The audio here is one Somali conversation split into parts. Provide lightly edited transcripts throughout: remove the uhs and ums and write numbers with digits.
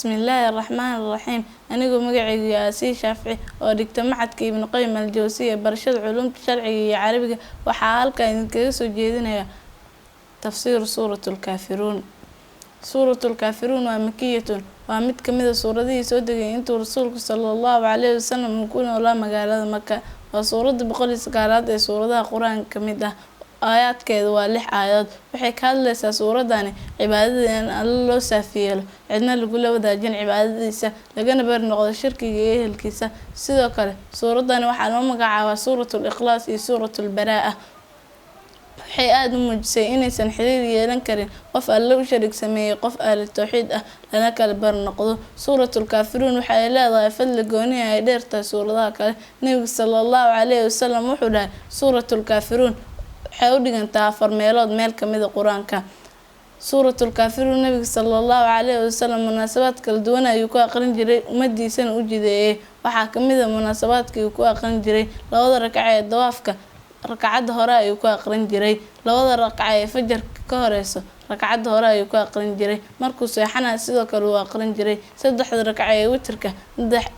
Bismillaahi Raxmaani Raxiim Anigu magacaygu Yaasiin Shaafici oo dhigta Maxadka Ibn Qayyim al-Jawziyya barashada culuumta sharciga iyo carabiga waxaa halkan idinkaga soo jeedinayaa tafsiir suuratul Kaafiruun. Suuratul Kaafiruun waa makiyatun, waa mid ka mid ah suuradihii soo degay intuu Rasuulku sallallahu calayhi wasallam ku noolaa magaalada Maka. Waa suuradda 109aad ee suuradaha Qur'aanka ka mid ah. Aayaadkeedu waa 6 aayadood. Waxay ka hadlaysaa suuradani cibaadada in Alle loo saafi yeelo, cidna lagula wadaajin cibaadadiisa, lagana bari noqdo shirkiga iyo ehelkiisa. Sidoo kale, suuradani waxaa loo magacaabaa Suuratul Ikhlaas iyo Suuratul Baraa'a. Waxay aad u muujisay inaysan xiriir yeelan karin qof Alle u shariik sameeyay qof ahlu tawxiid ah lana kala bari noqdo. Suuratul Kaafiruun waxay leedahay fadli gooni ah ay dheertahay suuradaha kale. Nabiga sallallahu calayhi wasallam wuxuu dhahay Suuratul Kaafiruun waxay u dhigantaa 4 meelood meel ka mid ah Qur'aanka. Suuratul Kaafiruun Nabiga sallallahu calayhi wasallam munaasabad kala duwan ayuu ku aqrin jiray ummadiisana u jideeyay. Waxaa ka mid ah munaasabaadkii uu ku aqrin jiray 2 rakac ee dawaafka. Rakacada hore ayuu ku aqrin jiray, 2 rakac ee fajarka ka horeyso rakacada hore ayuu ku aqrin jiray, markuu seexanayo sidoo kale uu aqrin jiray, 3 rakac ee witirka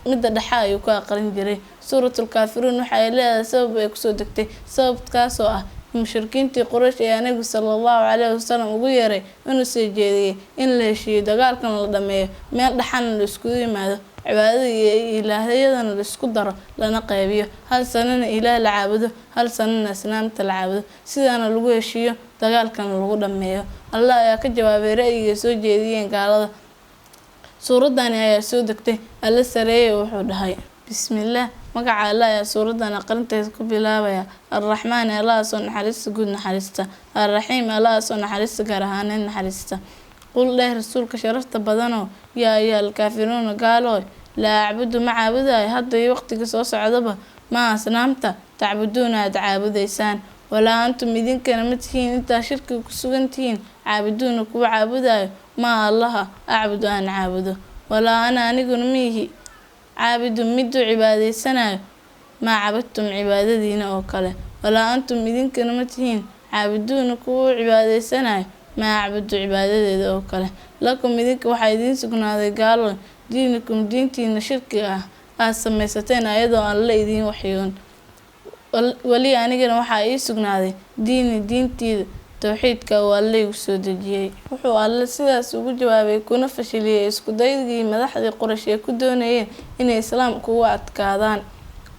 midda dhexe ayuu ku aqrin jiray. Suuratul Kaafiruun waxay leedahay sabab ay kusoo degtay, sababkaas oo ah mushrikiintii Quraysh ee Nabiga sallallahu calayhi wasallam ugu yeeray inuu soo jeediyay in la heshiiyo, dagaalkan la dhameeyo, meel dhaxana la iskugu yimaado, cibaadada iyo ilaahyadana la isku daro lana qaybiyo, hal sanana Ilaah la caabudo, hal sanana asnaamta la caabudo, sidaana lagu heshiiyo, dagaalkan lagu dhameeyo. Allah ayaa ka jawaabay ra'yiga soo jeediyeen gaalada. Suuradani ayaa soo degtay Alle sareeyay wuxuu dhahay Bismillaah magaca Allah ayaa suuradan aqrinteeda ku bilaabaya. Ar-Raxmaan Allah soo naxariista guud naxariista, Ar-Raxiim Allah soo naxariista gaar ahaan naxariista. Qul leh rasuulka sharafta badano yaa ayyuhal kaafiruun gaalo la a'budu ma caabudayo hadda iyo waqtiga soo socdaba ma asnaamta tacbuduuna aad caabudaysaan walaa antum idinkana ma tihiin intaa shirkiga ku sugan tihiin caabuduuna kuwa caabudayo ma Allah a'budu aan caabudo walaa ana aniguna mihi caabudu midu cibaadaysanayo ma cabadtum cibaadadiina oo kale walaa antum idinkana ma tihiin caabuduuna kuwa cibaadaysanayo ma acbudu cibaadadeeda oo kale lakum idinka waxaa idiin sugnaaday gaalo diinikum diintiina shirkiga ah samaysateen ayadoo aan la idiin waxyoon wali anigana waxaa ii sugnaaday diintiida tawxiidka oo Alle igu soo dejiyay. Wuxuu Alle sidaas ugu jawaabay kuna fashiliyay isku daydii madaxdii Quraysh ee ku doonayeen inay islaamka uga adkaadaan.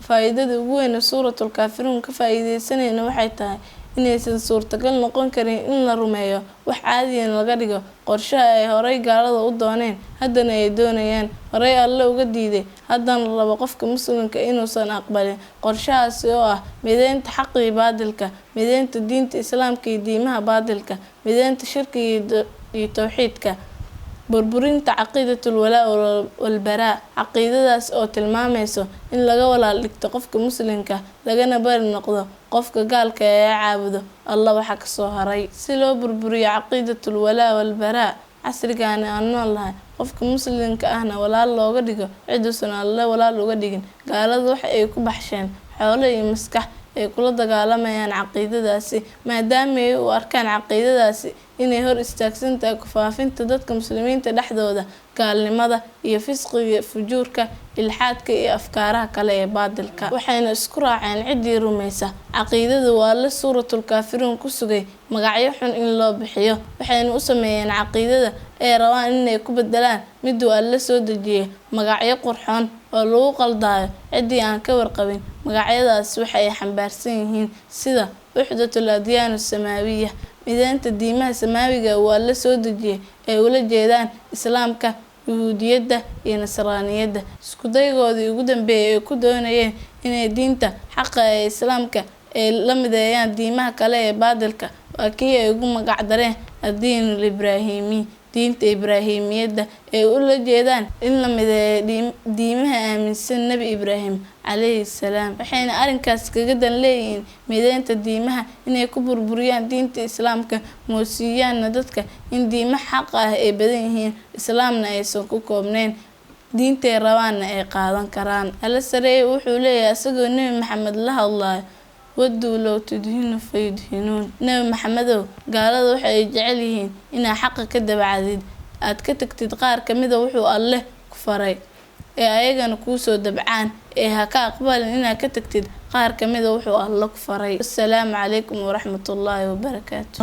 Faa'iidada ugu weyn ee Suuratul Kaafiruun ka faa'iideysanayna waxay tahay inaysan suurtagal noqon karin in la rumeeyo wax caadi ah laga dhigo qorshaha ay horay gaalada u dooneen haddana ay doonayaan horay Alle uga diiday haddana rabo qofka muslimka inuusan aqbalin qorshahaas oo ah mideynta xaqa iyo baadilka, mideynta diinta islaamka iyo diimaha baadilka, mideynta shirkiga iyo tawxiidka, burburinta caqiidatul walaa wal baraa, caqiidadaas oo tilmaamayso in laga walaal dhigto qofka muslimka lagana bari noqdo qofka gaalka ee caabudo Allah waxa ka soo haray. Si loo burburiyo caqiidatul walaa wal baraa casrigan aan noolahay qofka muslimka ahna walaal looga dhigo ciduusan Alle walaal uga dhigin, gaaladu waxa ay ku baxsheen xoolo iyo maskax ay kula dagaalamayaan caqiidadaasi maadaama ay u arkaan caqiidadaasi inay hor istaagsan tahay ku faafinta dadka muslimiinta dhexdooda gaalnimada iyo fisqiga, fujuurka, ilxaadka iyo afkaaraha kale ee baadilka. Waxayna isku raaceen cidii rumaysa caqiidada waa la Suuratul Kaafiruun ku sugay magacyo xun in loo bixiyo. Waxayna u sameeyeen caqiidada ay rabaan inay ku bedelaan mid uu Alle soo dejiyay magacyo qurxoon oo lagu qaldayo cidii aan ka warqabin. Magacyadaas waxay xambaarsan yihiin sida Wuxdatul Adyaan as-Samaawiya, mideynta diimaha samaawiga waa la soo dejiyay ay ula jeedaan islaamka, yahuudiyadda iyo nasraaniyadda. Isku daygoodii ugu dambeeyay ay ku doonayeen inay diinta xaqa ee islaamka ay la mideeyaan diimaha kale ee baadilka waa kii ay ugu magac dareen ad-diinul ibraahimi, diinta ibraahimiyadda ay ula jeedaan in la mideeyo diimaha aaminsan Nabi Ibraahim calayhi salaam. Waxayna arrinkaas kaga dan leeyihiin mideynta diimaha inay ku burburiyaan diinta islaamka, moosiyaana dadka in diimaha xaq ah ay badan yihiin, islaamna aysan ku koobnayn, diintay rabaana ay qaadan karaan. Alle sareeyay wuxuu leeyahay asagoo Nabi Maxamed la hadlayo waduu low tudhinu fayudhinuun. Nabi Maxamedow gaalada waxay jecel yihiin inaa xaqa ka dabacdid aad ka tagtid qaar kamida wuxuu alle ku faray ee ayagana kuusoo dabcaan ee ha ka aqbalin inaad ka tagtid qaar kamida wuxuu alle ku faray. Assalaamu calaykum waraxmatullaahi wabarakaatu.